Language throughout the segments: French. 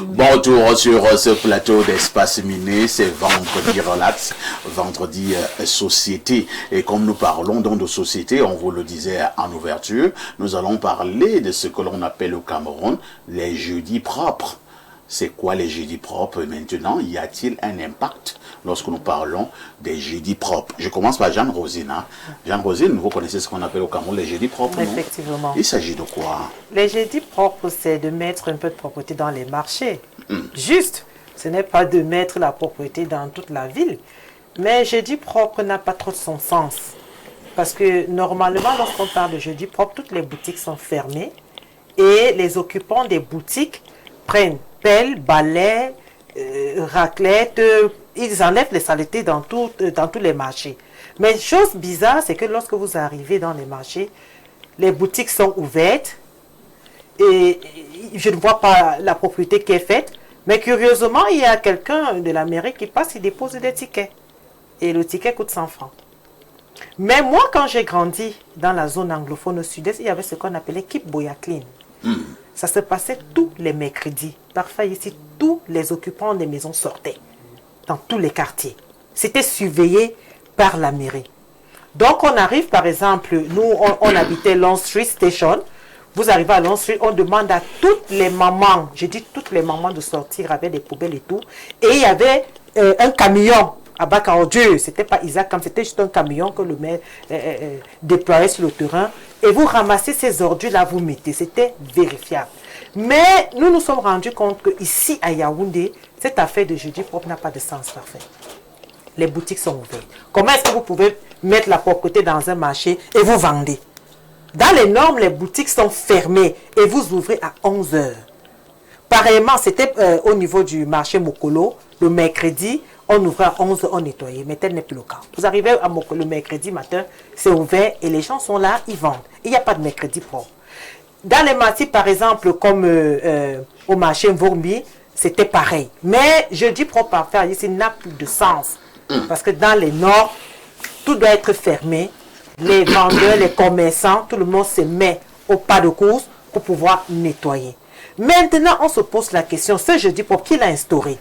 Bonjour sur ce plateau d'Espace Miné, c'est vendredi relax, vendredi société. Et comme nous parlons donc de société, on vous le disait en ouverture, nous allons parler de ce que l'on appelle au Cameroun les jeudis propres. C'est quoi les jeudis propres maintenant? Y a-t-il un impact lorsque nous parlons des jeudis propres? Je commence par Jeanne Rosine. Hein. Jeanne Rosine, vous connaissez ce qu'on appelle au Cameroun les jeudis propres? Effectivement. Non? Il s'agit de quoi? Les jeudis propres, c'est de mettre un peu de propreté dans les marchés. Juste, ce n'est pas de mettre la propreté dans toute la ville. Mais jeudi propre n'a pas trop son sens. Parce que normalement, lorsqu'on parle de jeudi propre, toutes les boutiques sont fermées et les occupants des boutiques prennent pelle, balai, raclette, ils enlèvent les saletés dans tous les marchés. Mais chose bizarre, c'est que lorsque vous arrivez dans les marchés, les boutiques sont ouvertes et je ne vois pas la propriété qui est faite. Mais curieusement, il y a quelqu'un de la mairie qui passe, il dépose des tickets. Et le ticket coûte 100 francs. Mais moi, quand j'ai grandi dans la zone anglophone au sud-est, il y avait ce qu'on appelait Keep Boya Clean. Ça se passait tous les mercredis. Parfois ici, tous les occupants des maisons sortaient dans tous les quartiers. C'était surveillé par la mairie. Donc on arrive, par exemple, nous on habitait Long Street Station. Vous arrivez à Long Street, on demande à toutes les mamans, je dis toutes les mamans de sortir avec des poubelles et tout. Et il y avait un camion à Bac-en-Dieu. C'était pas Isaac, c'était juste un camion que le maire déployait sur le terrain. Et vous ramassez ces ordures-là, vous mettez. C'était vérifiable. Mais nous nous sommes rendus compte qu'ici, à Yaoundé, cette affaire de jeudi propre n'a pas de sens parfait. Les boutiques sont ouvertes. Comment est-ce que vous pouvez mettre la propreté dans un marché et vous vendez? Dans les normes, les boutiques sont fermées et vous ouvrez à 11 h. Pareillement, c'était au niveau du marché Mokolo, le mercredi, on ouvrait à 11 h, on nettoyait, mais tel n'est plus le cas. Vous arrivez à Mokolo le mercredi matin, c'est ouvert et les gens sont là, ils vendent. Il n'y a pas de mercredi propre. Dans les marchés, par exemple, comme au marché Mvormbi, c'était pareil. Mais jeudi propre à faire ici n'a plus de sens. Parce que dans les nords, tout doit être fermé. Les vendeurs, les commerçants, tout le monde se met au pas de course pour pouvoir nettoyer. Maintenant, on se pose la question, ce jeudi propre, qui l'a instauré?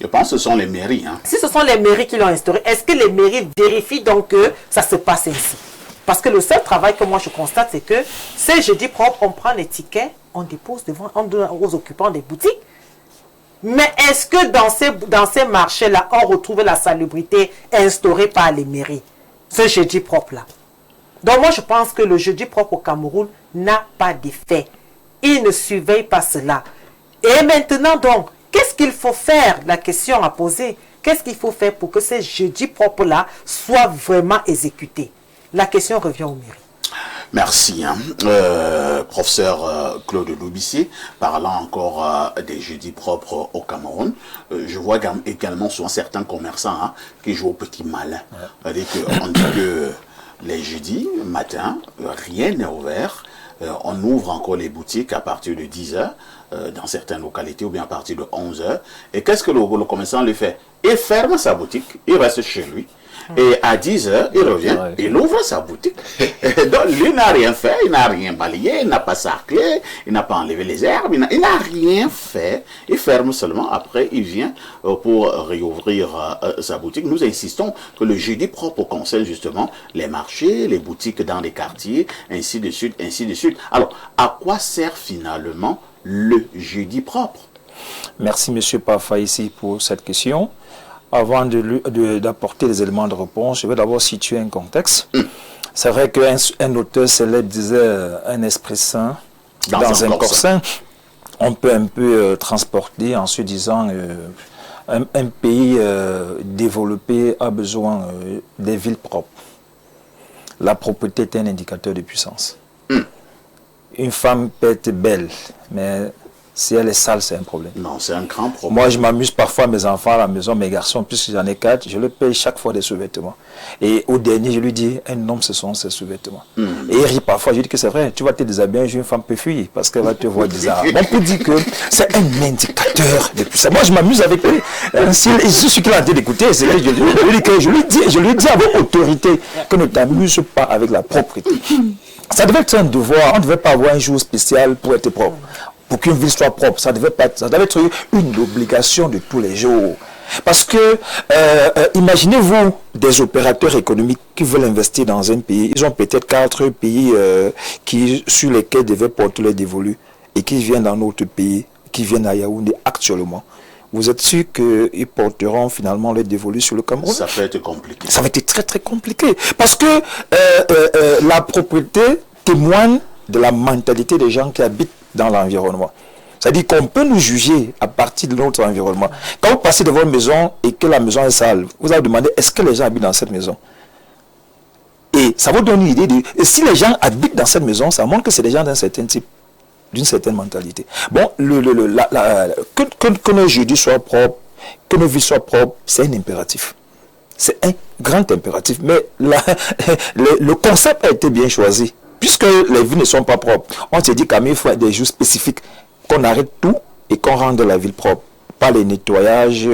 Je pense que ce sont les mairies. Hein. Si ce sont les mairies qui l'ont instauré, est-ce que les mairies vérifient donc que ça se passe ainsi? Parce que le seul travail que moi je constate, c'est que ce jeudi propre, on prend les tickets, on dépose devant, on donne aux occupants des boutiques. Mais est-ce que dans ces marchés-là, on retrouve la salubrité instaurée par les mairies? Ce jeudi propre-là. Donc moi je pense que le jeudi propre au Cameroun n'a pas d'effet. Il ne surveille pas cela. Et maintenant donc, qu'est-ce qu'il faut faire? La question à poser. Qu'est-ce qu'il faut faire pour que ces jeudis propres-là soient vraiment exécutés? La question revient aux mairies. Merci. Hein. Professeur Claude Loubissier, parlant encore des jeudis propres au Cameroun, je vois également souvent certains commerçants hein, qui jouent au petit malin. C'est-à-dire qu'on dit que les jeudis matin, rien n'est ouvert. On ouvre encore les boutiques à partir de 10 h dans certaines localités ou bien à partir de 11 h. Et qu'est-ce que le commerçant lui fait? Il ferme sa boutique, il reste chez lui. Et à 10 h, il revient, il ouvre sa boutique. Donc, lui n'a rien fait, il n'a rien balayé, il n'a pas sarclé, il n'a pas enlevé les herbes, il n'a rien fait. Il ferme seulement, après il vient pour réouvrir sa boutique. Nous insistons que le jeudi propre concerne justement les marchés, les boutiques dans les quartiers, ainsi de suite, ainsi de suite. Alors, à quoi sert finalement le jeudi propre? Merci M. Pafa ici pour cette question. Avant d'apporter les éléments de réponse, je vais d'abord situer un contexte. C'est vrai qu'un auteur célèbre disait un esprit sain dans un corps sain. On peut un peu transporter en se disant un pays développé a besoin des villes propres. La propreté est un indicateur de puissance. Une femme peut être belle, mais si elle est sale, c'est un problème. Non, c'est un grand problème. Moi, je m'amuse parfois mes enfants à la maison, mes garçons, puisque j'en ai 4, je leur paye chaque fois des sous-vêtements. Et au dernier, je lui dis, un homme, ce sont ses sous-vêtements. Et il rit parfois, je lui dis que c'est vrai, tu vas te déshabiller un jour, une femme peut fuir, parce qu'elle va te voir bizarre. On peut dire que c'est un indicateur de puissance. Moi, je m'amuse avec lui. Je suis qui l'a dit d'écouter, c'est que je lui dis avec autorité que ne t'amuse pas avec la propreté. Ça devait être un devoir, on ne devait pas avoir un jour spécial pour être propre. pour qu'une ville soit propre. Ça devait être une obligation de tous les jours. Parce que, imaginez-vous des opérateurs économiques qui veulent investir dans un pays. Ils ont peut-être 4 pays sur lesquels ils devaient porter les dévolus et qui viennent dans notre pays, qui viennent à Yaoundé actuellement. Vous êtes sûr qu'ils porteront finalement les dévolus sur le Cameroun? Ça peut être compliqué. Ça va être très très compliqué. Parce que la propriété témoigne de la mentalité des gens qui habitent dans l'environnement. C'est-à-dire qu'on peut nous juger à partir de notre environnement. Quand vous passez devant une maison et que la maison est sale, vous allez demander est-ce que les gens habitent dans cette maison? Et ça vous donne une idée de... Et si les gens habitent dans cette maison, ça montre que c'est des gens d'un certain type, d'une certaine mentalité. Bon, que nos jeudis soient propres, que nos vies soient propres, c'est un impératif. C'est un grand impératif. Mais le concept a été bien choisi. Puisque les villes ne sont pas propres, on s'est dit qu'il faut des jours spécifiques, qu'on arrête tout et qu'on rende la ville propre. Pas les nettoyages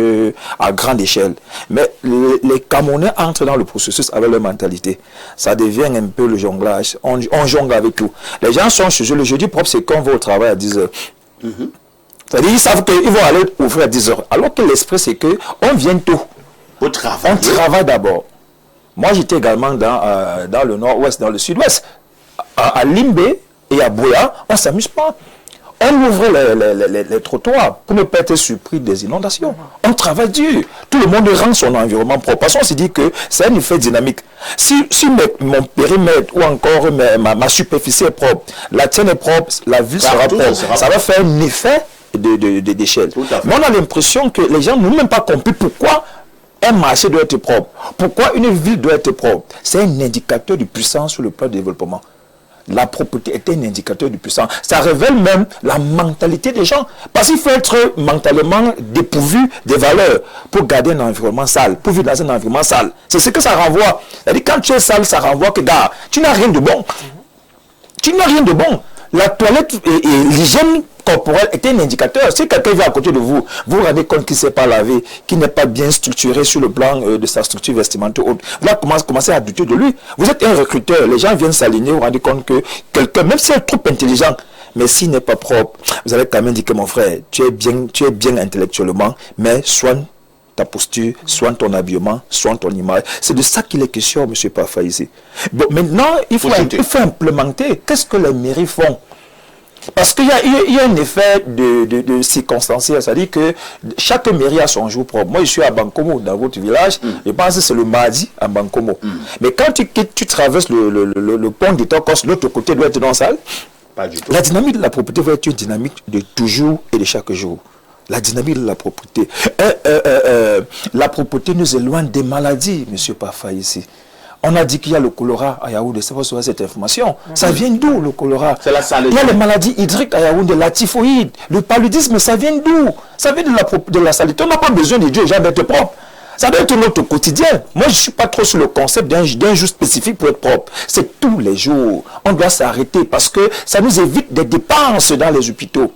à grande échelle. Mais les Camerounais entrent dans le processus avec leur mentalité. Ça devient un peu le jonglage. On jongle avec tout. Les gens sont chez eux. Le jeudi propre, c'est qu'on va au travail à 10h. C'est-à-dire ils savent qu'ils vont aller ouvrir à 10h. Alors que l'esprit, c'est qu'on vient tôt. On travaille d'abord. Moi, j'étais également dans le nord-ouest, dans le sud-ouest. À Limbe et à Boya, on ne s'amuse pas. On ouvre les trottoirs pour ne pas être surpris des inondations. On travaille dur. Tout le monde rend son environnement propre. Parce qu'on s'est dit que c'est un effet dynamique. Si mon périmètre ou encore ma superficie est propre, la tienne est propre, la ville sera propre. Ça va faire un effet d'échelle. Mais on a l'impression que les gens n'ont même pas compris pourquoi un marché doit être propre. Pourquoi une ville doit être propre. C'est un indicateur de puissance sur le plan du développement. La propreté est un indicateur de puissance. Ça révèle même la mentalité des gens. Parce qu'il faut être mentalement dépourvu des valeurs pour garder un environnement sale, pour vivre dans un environnement sale. C'est ce que ça renvoie. C'est-à-dire, quand tu es sale, ça renvoie que, gars, tu n'as rien de bon. Tu n'as rien de bon. La toilette et l'hygiène corporelle est un indicateur. Si quelqu'un vient à côté de vous, vous vous rendez compte qu'il ne s'est pas lavé, qu'il n'est pas bien structuré sur le plan de sa structure vestimentaire haute. Vous allez commencer à douter de lui. Vous êtes un recruteur. Les gens viennent s'aligner, vous vous rendez compte que quelqu'un, même s'il est trop intelligent, mais s'il n'est pas propre, vous allez quand même dire que mon frère, tu es bien intellectuellement, mais soigne ta posture, soigne ton habillement, soigne ton image. C'est de ça qu'il est question, M. Pafa, ici. Bon, maintenant, il faut implémenter. Qu'est-ce que les mairies font? Parce qu'il y a un effet de circonstanciel, c'est-à-dire que chaque mairie a son jour propre. Moi, je suis à Bankomo, dans votre village, je pense que c'est le mardi à Bankomo. Mais quand tu traverses le pont d'Itokos, l'autre côté doit être dans la salle. Pas du tout. La dynamique de la propriété va être une dynamique de toujours et de chaque jour. La dynamique de la propreté. La propreté nous éloigne des maladies, M. Pafa, ici. On a dit qu'il y a le choléra à Yaoundé. C'est pour cette information. Ça vient d'où, le choléra? Il y a les maladies hydriques à Yaoundé, la typhoïde, le paludisme, ça vient d'où? Ça vient de la saleté. On n'a pas besoin de Dieu, déjà d'être propre. Ça doit être notre quotidien. Moi, je ne suis pas trop sur le concept d'un jour spécifique pour être propre. C'est tous les jours. On doit s'arrêter parce que ça nous évite des dépenses dans les hôpitaux.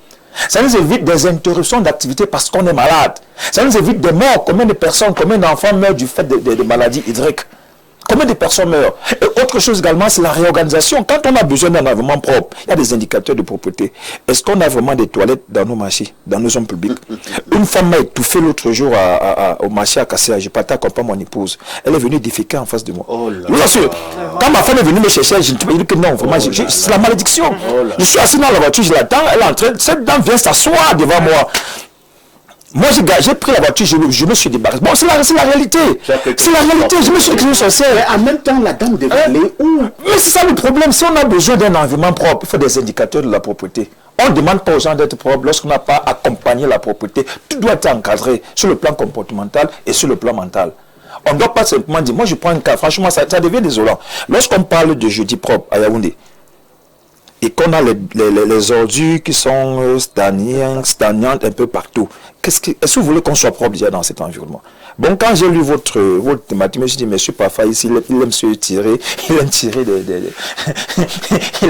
Ça nous évite des interruptions d'activité parce qu'on est malade. Ça nous évite des morts. Combien de personnes, combien d'enfants meurent du fait de maladies hydriques? Combien de personnes meurent? Et autre chose également, c'est la réorganisation. Quand on a besoin d'un environnement propre, il y a des indicateurs de propreté. Est-ce qu'on a vraiment des toilettes dans nos marchés, dans nos zones publiques? Une femme m'a étouffé l'autre jour au marché à Kasséa. Je partais accompagner mon épouse. Elle est venue déféquer en face de moi. Oh là. Je vous assure, quand ma femme est venue me chercher, je ne dis que non, vraiment, c'est la malédiction. Je suis assis dans la voiture, je l'attends, elle est en train, cette dame vient s'asseoir devant moi. Moi, j'ai pris la voiture, je me suis débarrassé. Bon, c'est la réalité. C'est la réalité. Je me suis dit que c'est mais en même temps, la dame devait aller où? Mais c'est ça le problème. Si on a besoin d'un environnement propre, il faut des indicateurs de la propreté. On ne demande pas aux gens d'être propres lorsqu'on n'a pas accompagné la propreté. Tout doit être encadré sur le plan comportemental et sur le plan mental. On ne doit pas simplement dire, moi je prends un cas, franchement, ça devient désolant. Lorsqu'on parle de jeudi propre à Yaoundé, et qu'on a les ordures qui sont stagnantes un peu partout. Est-ce que vous voulez qu'on soit propre déjà dans cet environnement? Bon, quand j'ai lu votre thématique, je me suis dit, monsieur Pafa, ici, il aime se tirer, il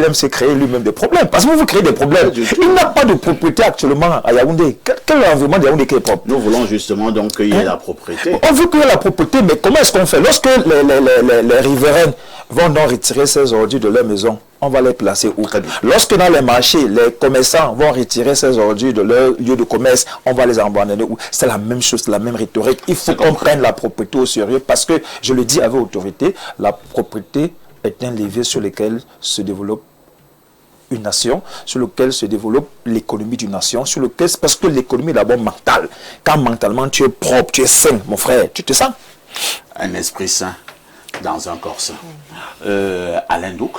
aime se créer lui-même des problèmes. Parce que vous créez des problèmes. Il n'a pas de propriété actuellement à Yaoundé. Quel est l'environnement de Yaoundé qui est propre? Nous voulons justement donc qu'il y ait la propriété. On veut qu'il y ait la propreté, mais comment est-ce qu'on fait? Lorsque les riverains vont donc retirer ces ordures de leur maison. On va les placer où? Très bien. Lorsque dans les marchés, les commerçants vont retirer ces ordures de leur lieu de commerce, on va les abandonner où? C'est la même chose, la même rhétorique. Il faut qu'on prenne la propriété au sérieux parce que, je le dis avec autorité, la propriété est un levier sur lequel se développe une nation, sur lequel se développe l'économie d'une nation, sur lequel, parce que l'économie est d'abord mentale. Quand mentalement tu es propre, tu es sain, mon frère, tu te sens? Un esprit sain dans un corps sain. Alain Douc,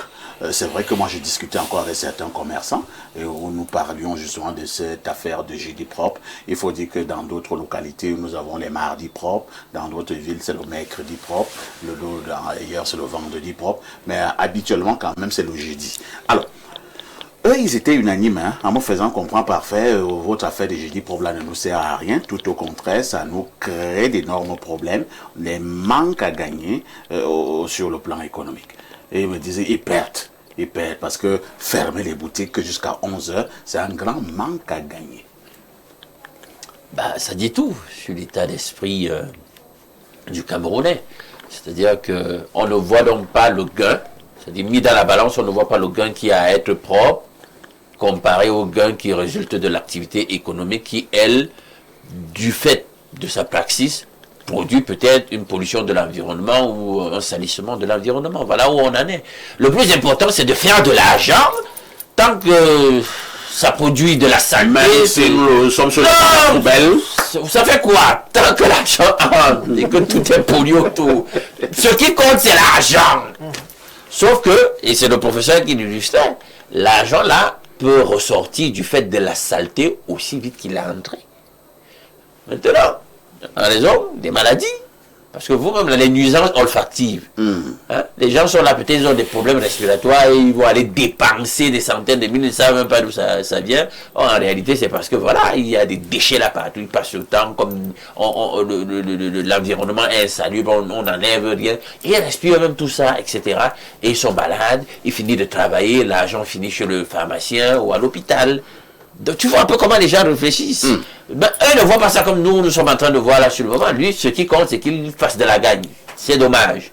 c'est vrai que moi j'ai discuté encore avec certains commerçants et où nous parlions justement de cette affaire de jeudi propre. Il faut dire que dans d'autres localités, nous avons les mardis propres, dans d'autres villes c'est le mercredi propre, ailleurs c'est le vendredi propre, mais habituellement quand même c'est le jeudi. Alors, eux, ils étaient unanimes, hein, en me faisant comprendre parfait, votre affaire de jeudi propre là ne nous sert à rien, tout au contraire, ça nous crée d'énormes problèmes, des manques à gagner sur le plan économique. Et ils me disaient, ils perdent, parce que fermer les boutiques jusqu'à 11h, c'est un grand manque à gagner. Bah, ça dit tout sur l'état d'esprit du Camerounais. C'est-à-dire qu'on ne voit donc pas le gain, c'est-à-dire mis dans la balance, on ne voit pas le gain qui a à être propre, comparé au gain qui résulte de l'activité économique qui, elle, du fait de sa praxis, produit peut-être une pollution de l'environnement ou un salissement de l'environnement. Voilà où on en est. Le plus important, c'est de faire de l'argent tant que ça produit de la saleté. Même si nous sommes sur la poubelle. Ça fait quoi? Tant que l'argent entre et que tout est pollué autour. Ce qui compte, c'est l'argent. Sauf que, et c'est le professeur qui l'illustrait, l'argent là peut ressortir du fait de la saleté aussi vite qu'il est entré. Maintenant, en raison des maladies, parce que vous-même, les nuisances olfactives, hein, les gens sont là, peut-être ils ont des problèmes respiratoires et ils vont aller dépenser des centaines de milliers, ils ne savent même pas d'où ça vient. Or, en réalité, c'est parce que voilà, il y a des déchets là partout, ils passent le temps, comme l'environnement est insalubre, on n'enlève rien, et ils respirent même tout ça, etc. Et ils sont malades, ils finissent de travailler, l'argent finit chez le pharmacien ou à l'hôpital. Donc, tu vois un peu comment les gens réfléchissent. Ben, eux ne voient pas ça comme nous sommes en train de voir là sur le moment. Lui, ce qui compte, c'est qu'il fasse de la gagne. C'est dommage.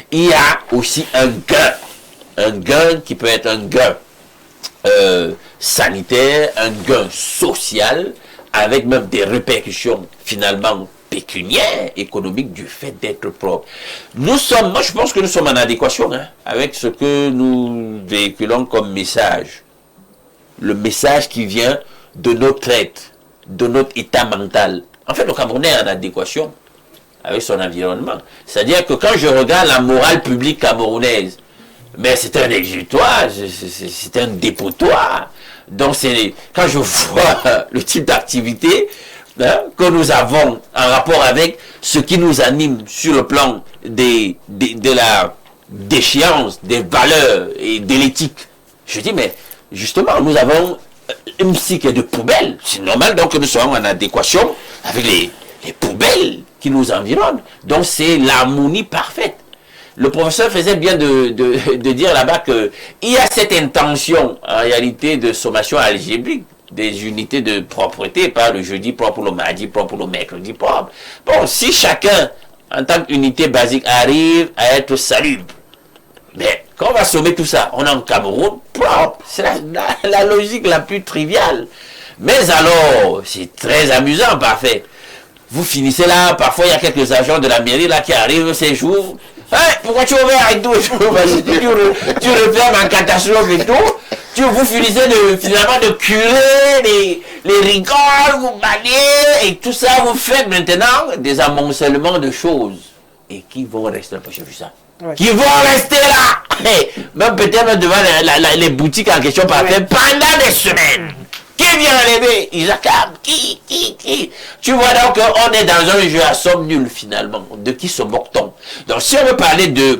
Il y a aussi un gain. Un gain qui peut être un gain sanitaire, un gain social, avec même des répercussions finalement pécuniaires, économiques, du fait d'être propre. Moi je pense que nous sommes en adéquation avec ce que nous véhiculons comme message. Le message qui vient de notre être, de notre état mental. En fait, le Camerounais est en adéquation avec son environnement. C'est-à-dire que quand je regarde la morale publique camerounaise, mais c'est un exutoire, c'est un dépotoir. Donc, quand je vois le type d'activité que nous avons en rapport avec ce qui nous anime sur le plan de la déchéance, des valeurs et de l'éthique, je dis, mais justement, nous avons une cycle de poubelles. C'est normal donc que nous soyons en adéquation avec les poubelles qui nous environnent. Donc c'est l'harmonie parfaite. Le professeur faisait bien de dire là-bas qu'il y a cette intention en réalité de sommation algébrique des unités de propreté, pas le jeudi propre, le mardi propre, le mercredi propre. Bon, si chacun, en tant qu'unité basique, arrive à être salubre, mais quand on va sommer tout ça, on est en Cameroun propre. C'est la logique la plus triviale. Mais alors, c'est très amusant, parfait. Vous finissez là, parfois il y a quelques agents de la mairie là qui arrivent ces jours. Hey, pourquoi tu ouvres et tout, tu refermes en catastrophe et tout. Vous finissez finalement de curer les rigoles, vous balayez et tout ça, vous faites maintenant des amoncellements de choses. Et qui vont rester, j'ai vu ça. Ouais. Qui vont rester là, même peut-être devant les boutiques en question pendant des semaines. Qui vient enlever? Ils accablent. Qui? Tu vois donc qu'on est dans un jeu à somme nulle finalement. De qui se moque-t-on? Donc si on veut parler de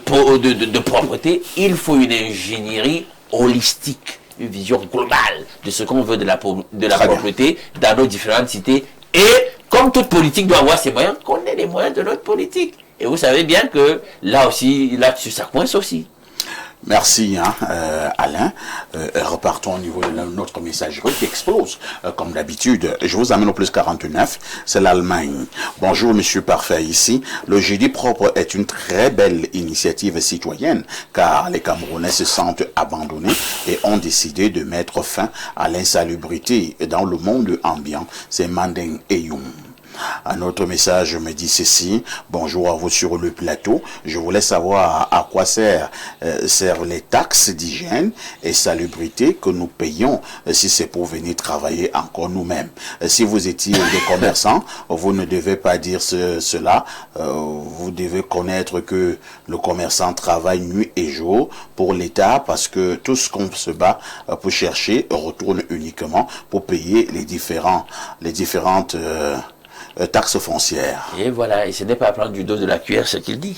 propreté, il faut une ingénierie holistique, une vision globale de ce qu'on veut de la propreté dans nos différentes cités. Et comme toute politique doit avoir ses moyens, qu'on ait les moyens de notre politique. Et vous savez bien que là aussi, là-dessus, ça coince aussi. Merci Alain. Repartons au niveau de notre messagerie qui explose. Comme d'habitude, je vous amène au plus 49, c'est l'Allemagne. Bonjour Monsieur Parfait, ici. Le jeudi propre est une très belle initiative citoyenne car les Camerounais se sentent abandonnés et ont décidé de mettre fin à l'insalubrité dans le monde ambiant. C'est Mandeng Eyum. Un autre message me dit ceci. Bonjour à vous sur le plateau. Je voulais savoir à quoi servent les taxes d'hygiène et salubrité que nous payons si c'est pour venir travailler encore nous-mêmes. Si vous étiez des commerçants, vous ne devez pas dire cela. Vous devez connaître que le commerçant travaille nuit et jour pour l'État parce que tout ce qu'on se bat pour chercher retourne uniquement pour payer les différentes taxes foncières. Et voilà, et ce n'est pas à prendre du dos de la cuillère ce qu'il dit.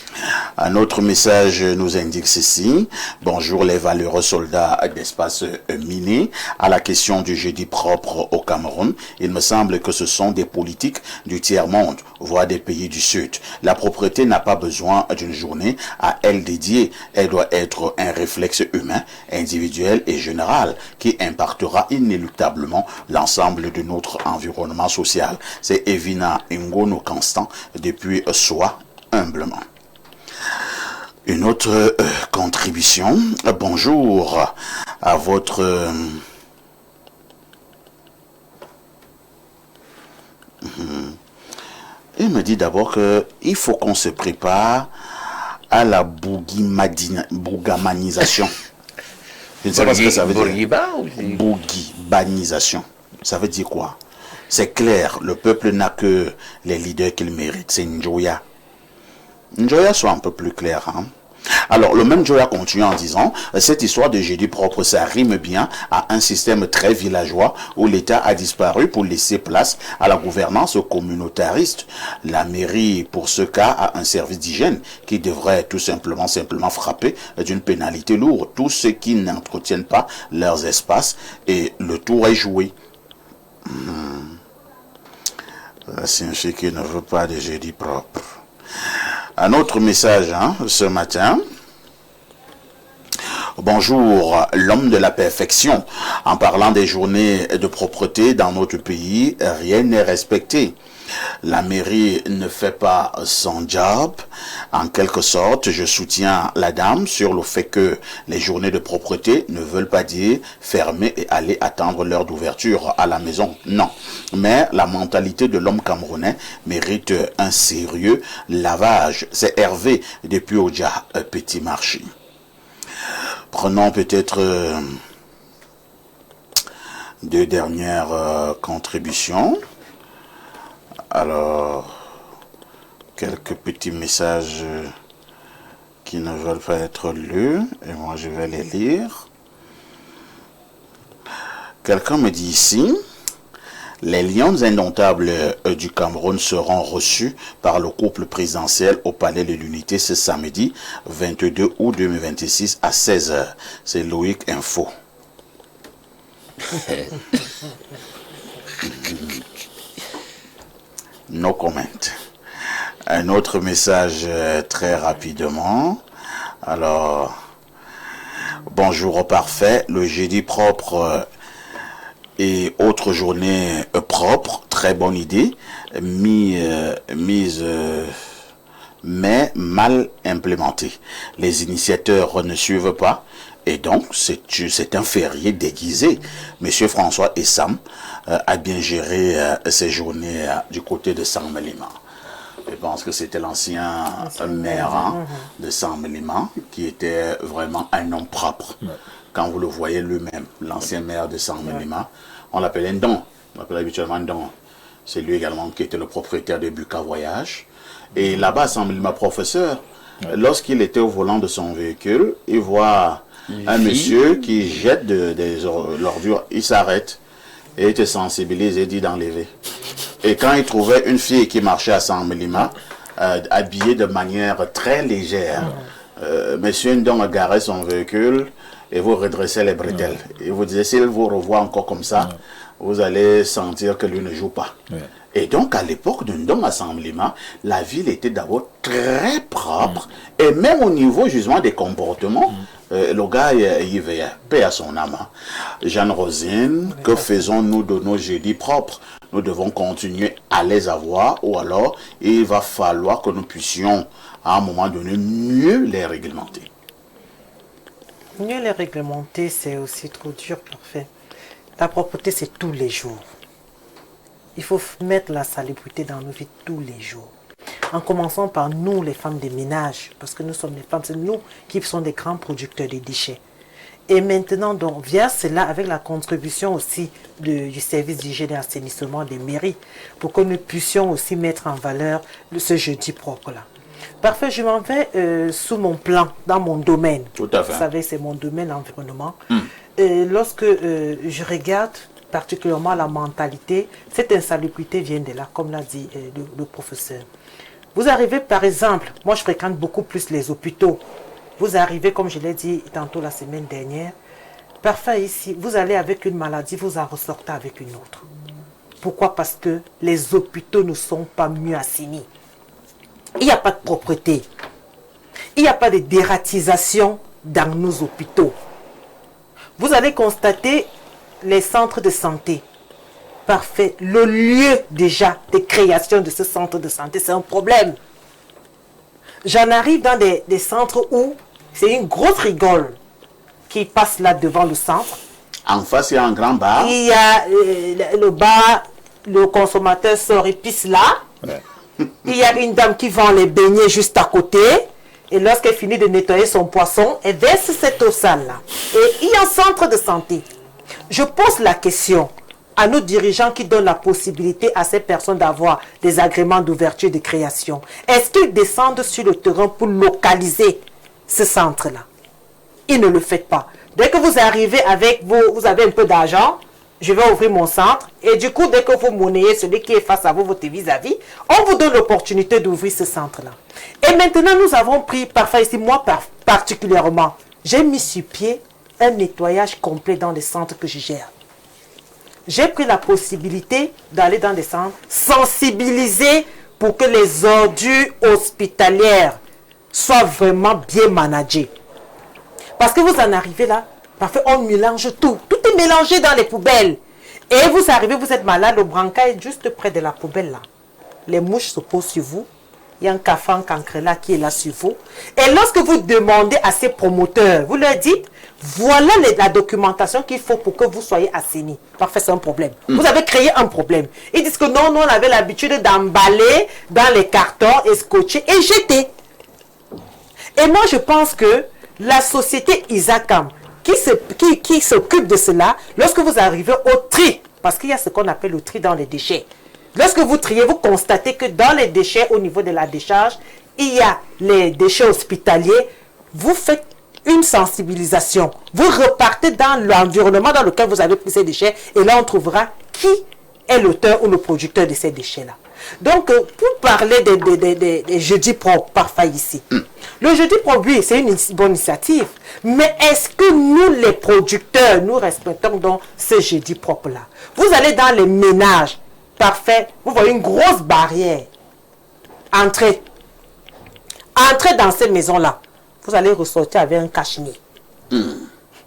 Un autre message nous indique ceci. Bonjour les valeureux soldats d'espace miné. À la question du jeudi propre au Cameroun, il me semble que ce sont des politiques du tiers-monde, voire des pays du Sud. La propreté n'a pas besoin d'une journée à elle dédiée. Elle doit être un réflexe humain, individuel et général qui impactera inéluctablement l'ensemble de notre environnement social. C'est évident. Ngono Constant depuis Soi, humblement. Une autre contribution. Bonjour à votre... Il me dit d'abord qu'il faut qu'on se prépare à la bougamanisation. Je ne sais pas ce que ça veut dire. Bougibanisation. Ça veut dire quoi? C'est clair, le peuple n'a que les leaders qu'il mérite. C'est Njoya. Njoya soit un peu plus clair. Hein? Alors, le même Njoya continue en disant, cette histoire de jeudi propre, ça rime bien à un système très villageois où l'État a disparu pour laisser place à la gouvernance communautariste. La mairie, pour ce cas, a un service d'hygiène qui devrait tout simplement frapper d'une pénalité lourde tous ceux qui n'entretiennent pas leurs espaces et le tour est joué. C'est un fille qui ne veut pas de jeudi propre. Un autre message ce matin. Bonjour, l'homme de la perfection. En parlant des journées de propreté dans notre pays, rien n'est respecté. La mairie ne fait pas son job. En quelque sorte, je soutiens la dame sur le fait que les journées de propreté ne veulent pas dire fermer et aller attendre l'heure d'ouverture à la maison. Non. Mais la mentalité de l'homme camerounais mérite un sérieux lavage. C'est Hervé depuis Oja, Petit Marché. Prenons peut-être deux dernières contributions. Alors, quelques petits messages qui ne veulent pas être lus, et moi je vais les lire. Quelqu'un me dit ici, les lions indomptables du Cameroun seront reçus par le couple présidentiel au Palais de l'Unité ce samedi 22 août 2026 à 16h. C'est Loïc Info. No comment. Un autre message très rapidement. Alors, bonjour au parfait. Le jeudi propre et autres journées propres, très bonne idée, mais mal implémentée. Les initiateurs ne suivent pas. Et donc, c'est un férié déguisé. Monsieur François Essam a bien géré ces journées du côté de Saint-Mélima. Je pense que c'était l'ancien maire de Saint-Mélima qui était vraiment un homme propre. Ouais. Quand vous le voyez lui-même, l'ancien maire de Saint-Mélima, on l'appelait Ndon. On l'appelait habituellement Ndon. C'est lui également qui était le propriétaire de Buka Voyage. Et là-bas, à Saint-Mélima, professeur, lorsqu'il était au volant de son véhicule, il voit un monsieur qui jette des l'ordure, il s'arrête et il te sensibilise et dit d'enlever. Et quand il trouvait une fille qui marchait à Saint-Mélima, habillée de manière très légère, monsieur Ndong a garé son véhicule et vous redressez les bretelles. Et vous disiez, s'il vous revoit encore comme ça, vous allez sentir que lui ne joue pas. Ouais. Et donc, à l'époque de Ndong Assemblement, la ville était d'abord très propre. Et même au niveau, justement, des comportements, le gars, il veille, paix à son âme. Jeanne Rosine, que faisons-nous de nos jeudis propres? Nous devons continuer à les avoir, ou alors il va falloir que nous puissions, à un moment donné, mieux les réglementer. Mieux les réglementer, c'est aussi trop dur, parfait. La propreté, c'est tous les jours. Il faut mettre la salubrité dans nos vies tous les jours. En commençant par nous, les femmes des ménages, parce que nous sommes les femmes, c'est nous qui sommes des grands producteurs de déchets. Et maintenant, donc, via cela, avec la contribution aussi du service d'hygiène et assainissement des mairies, pour que nous puissions aussi mettre en valeur ce jeudi propre-là. Parfait, je m'en vais sous mon plan, dans mon domaine. Tout à fait. Vous savez, c'est mon domaine, l'environnement. Lorsque je regarde particulièrement la mentalité, cette insalubrité vient de là, comme l'a dit le professeur. Vous arrivez, par exemple, moi je fréquente beaucoup plus les hôpitaux. Vous arrivez, comme je l'ai dit tantôt la semaine dernière, parfois ici, vous allez avec une maladie, vous en ressortez avec une autre. Pourquoi? Parce que les hôpitaux ne sont pas mieux assainis. Il n'y a pas de propreté. Il n'y a pas de dératisation dans nos hôpitaux. Vous allez constater les centres de santé. Parfait. Le lieu déjà de création de ce centre de santé, c'est un problème. J'en arrive dans des centres où c'est une grosse rigole qui passe là devant le centre. En face, il y a un grand bar. Il y a le bar, le consommateur sort et pisse là. Ouais. Il y a une dame qui vend les beignets juste à côté. Et lorsqu'elle finit de nettoyer son poisson, elle verse cette eau sale là. Et il y a un centre de santé. Je pose la question à nos dirigeants qui donnent la possibilité à ces personnes d'avoir des agréments d'ouverture et de création. Est-ce qu'ils descendent sur le terrain pour localiser ce centre-là? Ils ne le font pas. Dès que vous arrivez avec vous avez un peu d'argent, je vais ouvrir mon centre. Et du coup, dès que vous monnayez celui qui est face à vous, votre vis-à-vis, on vous donne l'opportunité d'ouvrir ce centre-là. Et maintenant, nous avons pris, parfois ici, moi particulièrement, j'ai mis sur pied un nettoyage complet dans les centres que je gère. J'ai pris la possibilité d'aller dans des centres, sensibiliser pour que les ordures hospitalières soient vraiment bien managées. Parce que vous en arrivez là, parfois on mélange tout. Tout est mélangé dans les poubelles. Et vous arrivez, vous êtes malade, le brancard est juste près de la poubelle là. Les mouches se posent sur vous. Il y a un cafan cancrela qui est là sur vous. Et lorsque vous demandez à ces promoteurs, vous leur dites, voilà la documentation qu'il faut pour que vous soyez assainis. Parfait, c'est un problème. Vous avez créé un problème. Ils disent que non, nous on avait l'habitude d'emballer dans les cartons et scotcher et jeter. Et moi je pense que la société Isacam qui s'occupe de cela, lorsque vous arrivez au tri, parce qu'il y a ce qu'on appelle le tri dans les déchets. Lorsque vous triez, vous constatez que dans les déchets, au niveau de la décharge, il y a les déchets hospitaliers. Vous faites une sensibilisation. Vous repartez dans l'environnement dans lequel vous avez pris ces déchets et là, on trouvera qui est l'auteur ou le producteur de ces déchets-là. Donc, pour parler des jeudis propres, parfois ici, le jeudi propre, oui, c'est une bonne initiative. Mais est-ce que nous, les producteurs, nous respectons donc ce jeudi propre-là? Vous allez dans les ménages. Parfait. Vous voyez une grosse barrière. Entrez dans ces maisons-là. Vous allez ressortir avec un cache-nez.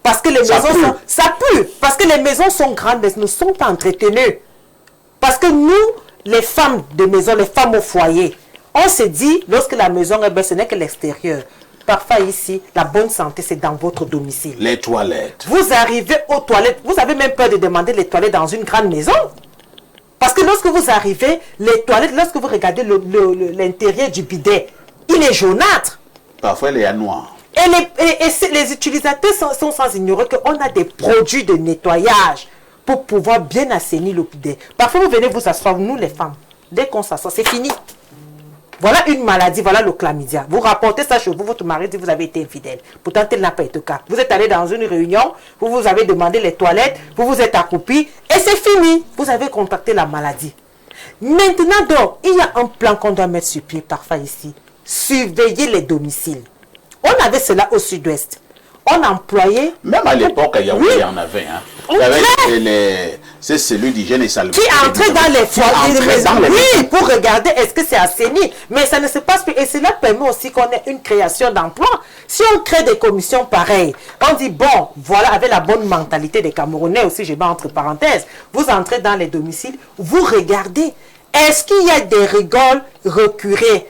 Parce que les maisons sont... Ça pue. Parce que les maisons sont grandes, mais ne sont pas entretenues. Parce que nous, les femmes de maison, les femmes au foyer, on se dit, lorsque la maison est belle, ce n'est que l'extérieur. Parfois ici, la bonne santé, c'est dans votre domicile. Les toilettes. Vous arrivez aux toilettes. Vous avez même peur de demander les toilettes dans une grande maison. Parce que lorsque vous arrivez, les toilettes, lorsque vous regardez l'intérieur du bidet, il est jaunâtre. Parfois, il est noir. Et les utilisateurs sont sans ignorer qu'on a des produits de nettoyage pour pouvoir bien assainir le bidet. Parfois, vous venez vous asseoir, nous les femmes, dès qu'on s'assoit, c'est fini. Voilà une maladie, voilà le chlamydia. Vous rapportez ça chez vous, votre mari dit que vous avez été infidèle. Pourtant, tel n'a pas été le cas. Vous êtes allé dans une réunion, vous avez demandé les toilettes, vous vous êtes accroupi et c'est fini. Vous avez contracté la maladie. Maintenant, donc, il y a un plan qu'on doit mettre sur pied parfois ici. Surveiller les domiciles. On avait cela au sud-ouest. On employait... Même à l'époque, il y en avait. Hein. Il y avait ces cellules d'hygiène et salubrité. Qui entrait dans les foyers, oui, pour regarder est-ce que c'est assaini. Mais ça ne se passe plus. Et cela permet aussi qu'on ait une création d'emplois. Si on crée des commissions pareilles, on dit, bon, voilà, avec la bonne mentalité des Camerounais aussi, je mets entre parenthèses, vous entrez dans les domiciles, vous regardez, est-ce qu'il y a des rigoles recurées?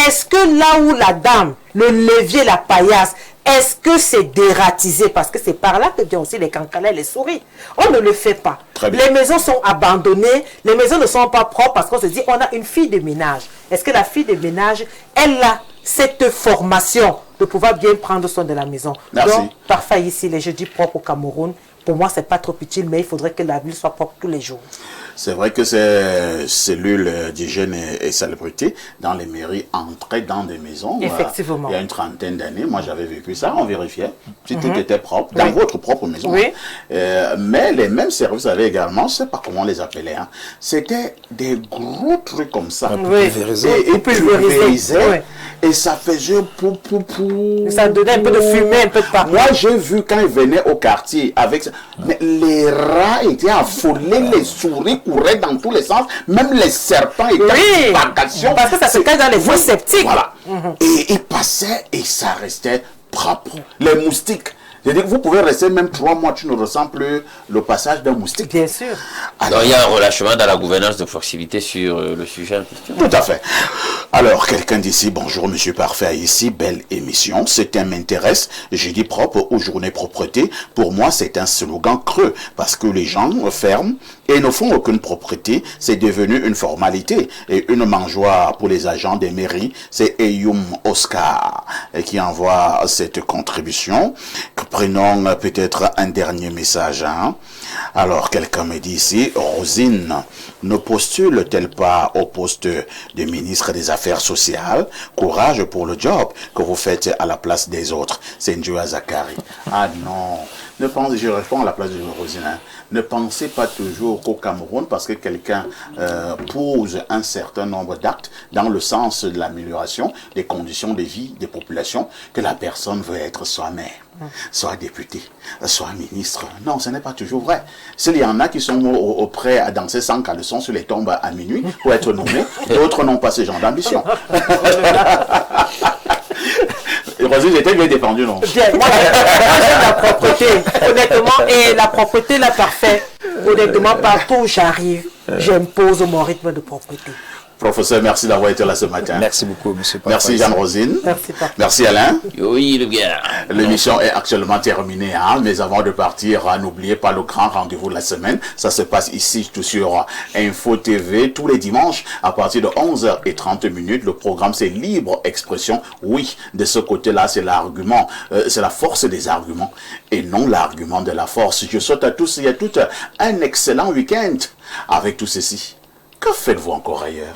Est-ce que là où la dame, le levier, la paillasse, est-ce que c'est dératisé? Parce que c'est par là que viennent aussi les cancalais, les souris. On ne le fait pas. Les maisons sont abandonnées, les maisons ne sont pas propres parce qu'on se dit, on a une fille de ménage. Est-ce que la fille de ménage, elle a cette formation de pouvoir bien prendre soin de la maison? Merci. Donc, parfois ici, les jeudis propres au Cameroun, pour moi, c'est pas trop utile, mais il faudrait que la ville soit propre tous les jours. C'est vrai que ces cellules d'hygiène et salubrité dans les mairies entraient dans des maisons. Effectivement. Il y a une trentaine d'années, moi j'avais vécu ça, on vérifiait si tout était propre, dans votre propre maison. Oui. Mais les mêmes services avaient également, je ne sais pas comment on les appelait, hein, c'était des gros trucs comme ça. Oui. Et pulvérisés. Et ça faisait pou. Ça donnait un peu de fumée, un peu de partout. Moi j'ai vu quand ils venaient au quartier avec ça, mais les rats étaient affolés, les souris couraient dans tous les sens, même les serpents étaient en vacation. Parce que ça se cache dans les fosses septiques. Voilà. Et ils passaient et ça restait propre. Les moustiques. C'est-à-dire que vous pouvez rester même 3 mois, tu ne ressens plus le passage d'un moustique. Bien sûr. Alors il y a un relâchement dans la gouvernance de proximité sur le sujet en question. Tout à fait. Alors, quelqu'un d'ici, bonjour Monsieur Parfait, ici, belle émission. Ce thème m'intéresse. J'ai dit propre aux journées propreté. Pour moi, c'est un slogan creux parce que les gens ferment et ne font aucune propreté. C'est devenu une formalité et une mangeoire pour les agents des mairies. C'est Eyoum Oscar qui envoie cette contribution. Prenons peut-être un dernier message. Hein? Alors, quelqu'un me dit ici, Rosine ne postule-t-elle pas au poste de ministre des Affaires sociales? Courage pour le job que vous faites à la place des autres. C'est Ndjoua Zakari. Ah non, je réponds à la place de Rosine. Hein. Ne pensez pas toujours qu'au Cameroun, parce que quelqu'un pose un certain nombre d'actes dans le sens de l'amélioration des conditions de vie des populations, que la personne veut être soit maire, soit député, soit ministre. Non, ce n'est pas toujours vrai. S'il y en a qui sont prêts à danser sans caleçon sur les tombes à minuit pour être nommés, d'autres n'ont pas ce genre d'ambition. Rosine, j'étais bien défendu, non? Bien, moi j'aime la propreté, honnêtement, et la propreté, la parfaite. Honnêtement, partout où j'arrive, j'impose mon rythme de propreté. Professeur, merci d'avoir été là ce matin. Merci beaucoup, monsieur Papa. Merci Jeanne-Rosine. Merci, Papa. Merci Alain. Oui, le gars. L'émission est actuellement terminée, hein, mais avant de partir, n'oubliez pas le grand rendez-vous de la semaine. Ça se passe ici, tout sur Info TV, tous les dimanches, à partir de 11h30. Le programme, c'est libre expression. Oui, de ce côté-là, c'est l'argument, c'est la force des arguments, et non l'argument de la force. Je souhaite à tous et à toutes un excellent week-end. Avec tout ceci, que faites-vous encore ailleurs?